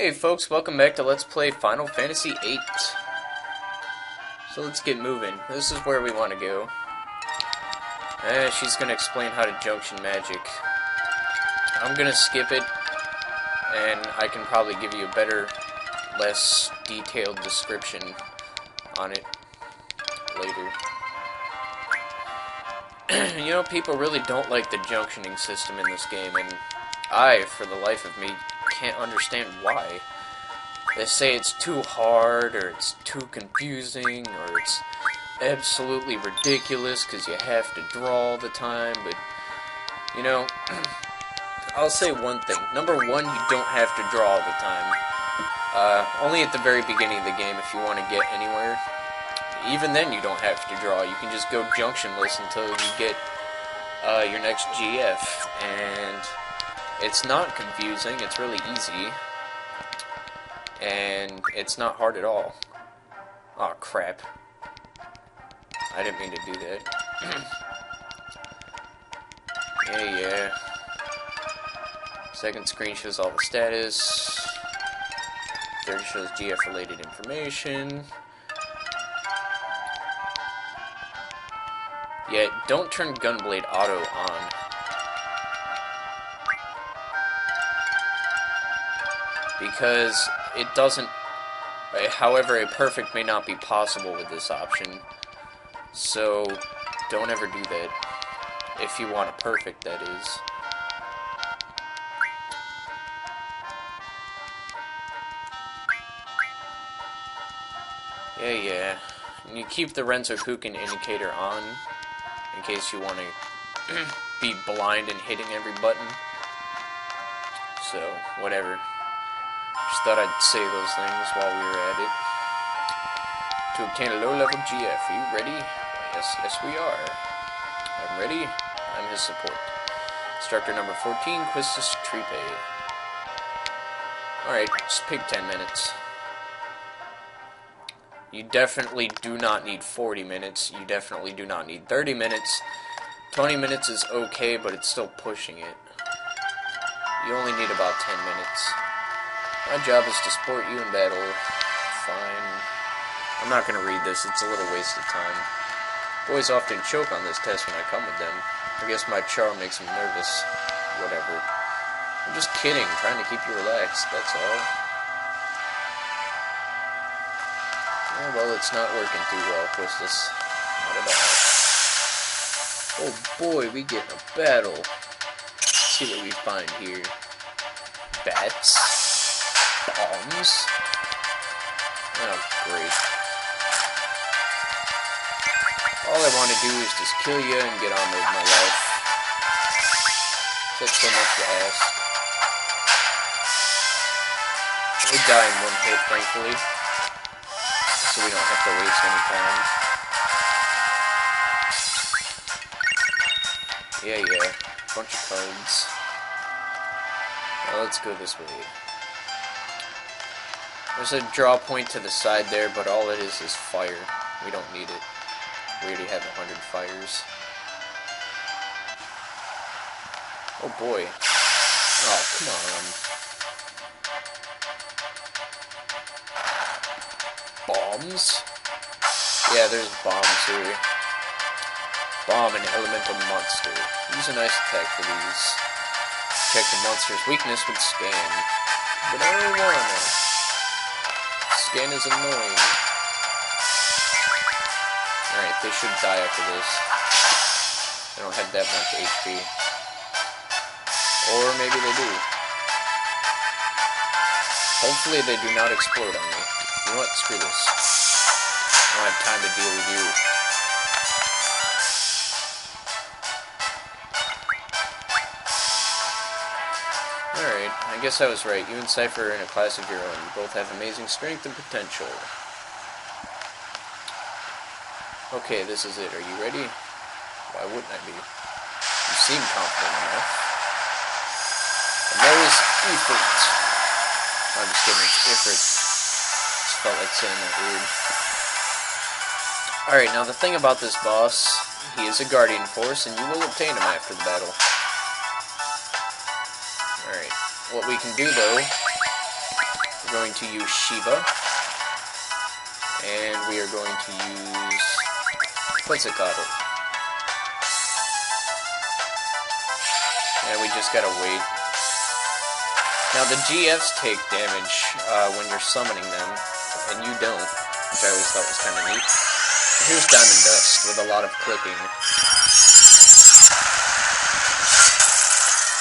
Hey folks, welcome back to Let's Play Final Fantasy VIII. So let's get moving. This is where we want to go. She's gonna explain how to junction magic. I'm gonna skip it, and I can probably give you a better, less detailed description on it later. You know, people really don't like the junctioning system in this game, and I, for the life of me, can't understand why. They say it's too hard, or it's too confusing, or it's absolutely ridiculous because you have to draw all the time, but, you know, I'll say one thing. Number one, you don't have to draw all the time. Only at the very beginning of the game if you want to get anywhere. Even then you don't have to draw. You can just go junctionless until you get your next GF, and it's not confusing, it's really easy, and it's not hard at all. Aw, crap. I didn't mean to do that. Yeah. Second screen shows all the status. Third shows GF-related information. Yeah, don't turn Gunblade Auto on. Because it doesn't... However, a perfect may not be possible with this option. So, don't ever do that. If you want a perfect, that is. Yeah. And you keep the Renzokuken indicator on, in case you want to be blind and hitting every button. So, whatever. Just thought I'd say those things while we were at it. To obtain a low-level GF, are you ready? Why, yes we are. I'm ready. I'm his support. Instructor number 14, Quistis Tripe. Alright, just pick 10 minutes. You definitely do not need 40 minutes. You definitely do not need 30 minutes. 20 minutes is okay, but it's still pushing it. You only need about 10 minutes. My job is to support you in battle. Fine. I'm not going to read this. It's a little waste of time. Boys often choke on this test when I come with them. I guess my charm makes them nervous. Whatever. I'm just kidding. Trying to keep you relaxed. That's all. Yeah, well, it's not working too well, Quistis. Not at all. Oh boy, we get in a battle. Let's see what we find here. Bats. Bombs. Oh, great. All I want to do is just kill you and get on with my life. That's so much to ask. We die in one hit, thankfully. So we don't have to waste any time. Yeah. Bunch of cards. Now let's go this way. There's a draw point to the side there, but all it is fire. We don't need it. We already have 100 fires. Oh boy. Oh, come on. Bombs? Yeah, there's bombs here. Bomb and elemental monster. Use a nice attack for these. Check the monster's weakness with scan. But I don't wanna. Scan is annoying. Alright, they should die after this. They don't have that much HP. Or maybe they do. Hopefully they do not explode on me. You know what? Screw this. I don't have time to deal with you. Alright, I guess I was right. You and Cypher are in a class of your own. You both have amazing strength and potential. Okay, this is it. Are you ready? Why wouldn't I be? You seem confident enough. And there is Ifrit. I'm just kidding, it's Ifrit. Just felt like saying that weird. Alright, now the thing about this boss, he is a guardian force, and you will obtain him after the battle. Alright, what we can do though going to use Shiva. And we are going to use Quetzalcoatl. And we just gotta wait. Now the GFs take damage when you're summoning them, and you don't, which I always thought was kind of neat. Here's Diamond Dust with a lot of clicking.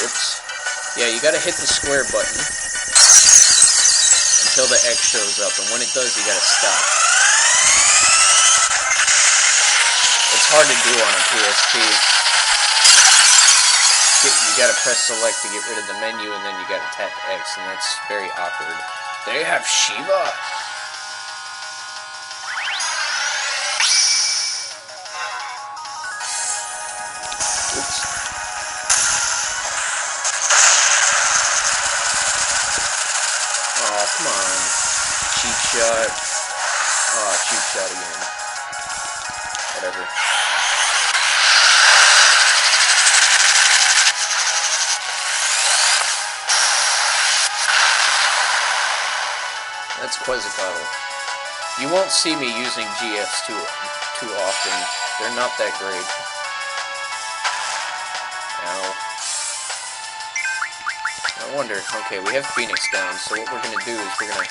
Oops. Yeah, you gotta hit the square button until the X shows up, and when it does, you gotta stop. It's hard to do on a PSP. You gotta press select to get rid of the menu, and then you gotta tap X, and that's very awkward. They have Shiva! Oops. Oh, come on. Cheap shot. Oh, cheap shot again. Whatever. That's Quetzalcoatl. You won't see me using GFs too often. They're not that great. Ow. I wonder, okay, we have Phoenix down, so what we're gonna do is we're gonna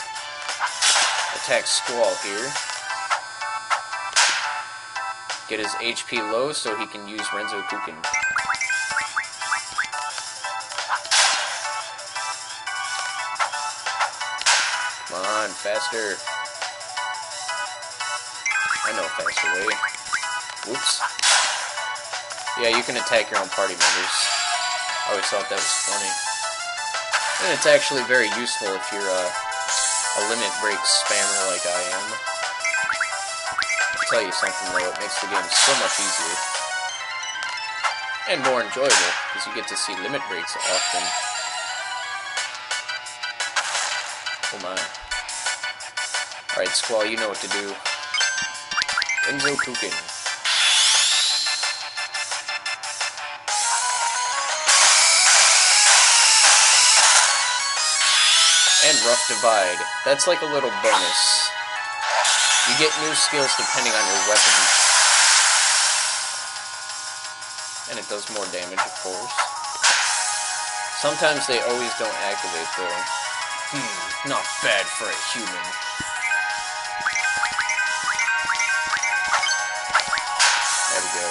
attack Squall here. Get his HP low so he can use Renzo Kukin. Come on, faster. I know a faster way. Whoops. Yeah, you can attack your own party members. I always thought that was funny. And it's actually very useful if you're a limit break spammer like I am. I'll tell you something though, it makes the game so much easier. And more enjoyable, because you get to see limit breaks often. Oh my. Alright, Squall, you know what to do. Renzo Kukin. And Rough Divide. That's like a little bonus. You get new skills depending on your weapon. And it does more damage, of course. Sometimes they always don't activate, though. Not bad for a human. There we go.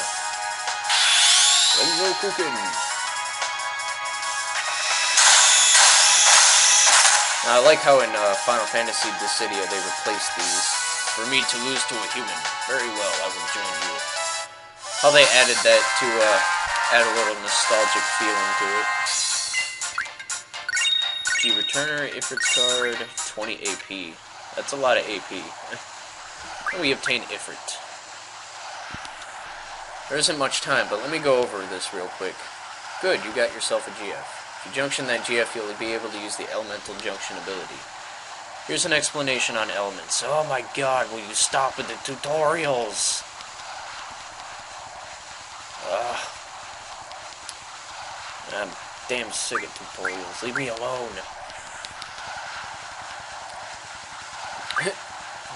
Renzo Kukin. Now, I like how in Final Fantasy Dissidia they replaced these. For me to lose to a human. Very well, I will join you. How they added that to add a little nostalgic feeling to it. G Returner, Ifrit's card, 20 AP. That's a lot of AP. And we obtain Ifrit. There isn't much time, but let me go over this real quick. Good, you got yourself a GF. If you junction that GF, you'll be able to use the Elemental Junction ability. Here's an explanation on elements. Oh my god, will you stop with the tutorials? Ugh. I'm damn sick of tutorials. Leave me alone.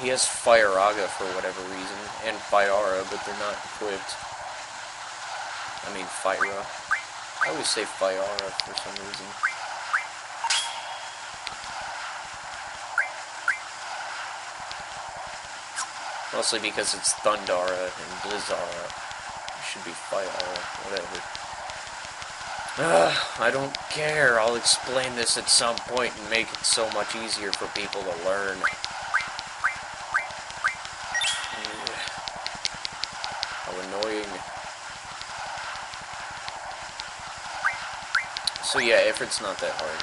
He has Fire-Aga for whatever reason, and Fire-Aura, but they're not equipped. I mean, Fire-Aura. I always say Fire-Aura for some reason. Mostly because it's Thundara and Blizzara. It should be Fire-Aura, whatever. I don't care. I'll explain this at some point and make it so much easier for people to learn. How annoying. So yeah, Ifrit's not that hard.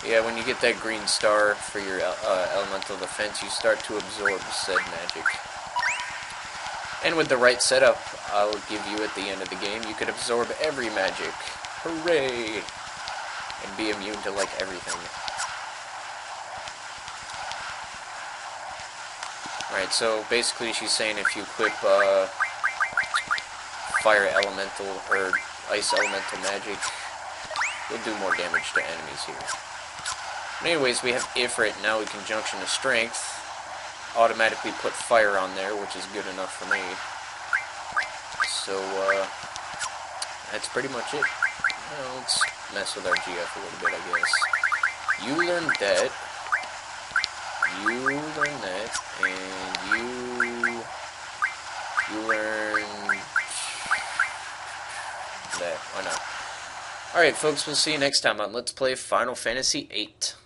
Yeah, when you get that green star for your elemental defense, you start to absorb said magic. And with the right setup, I'll give you at the end of the game, you could absorb every magic. Hooray! And be immune to, like, everything. Alright, so basically she's saying if you equip fire elemental or ice elemental magic, You'll do more damage to enemies here. But anyways, we have Ifrit. Now we can junction to strength. Automatically put fire on there, which is good enough for me. So, that's pretty much it. Well, let's mess with our GF a little bit, I guess. You learn that. You learn that. And you learn that. Why not? Alright, folks, we'll see you next time on Let's Play Final Fantasy VIII.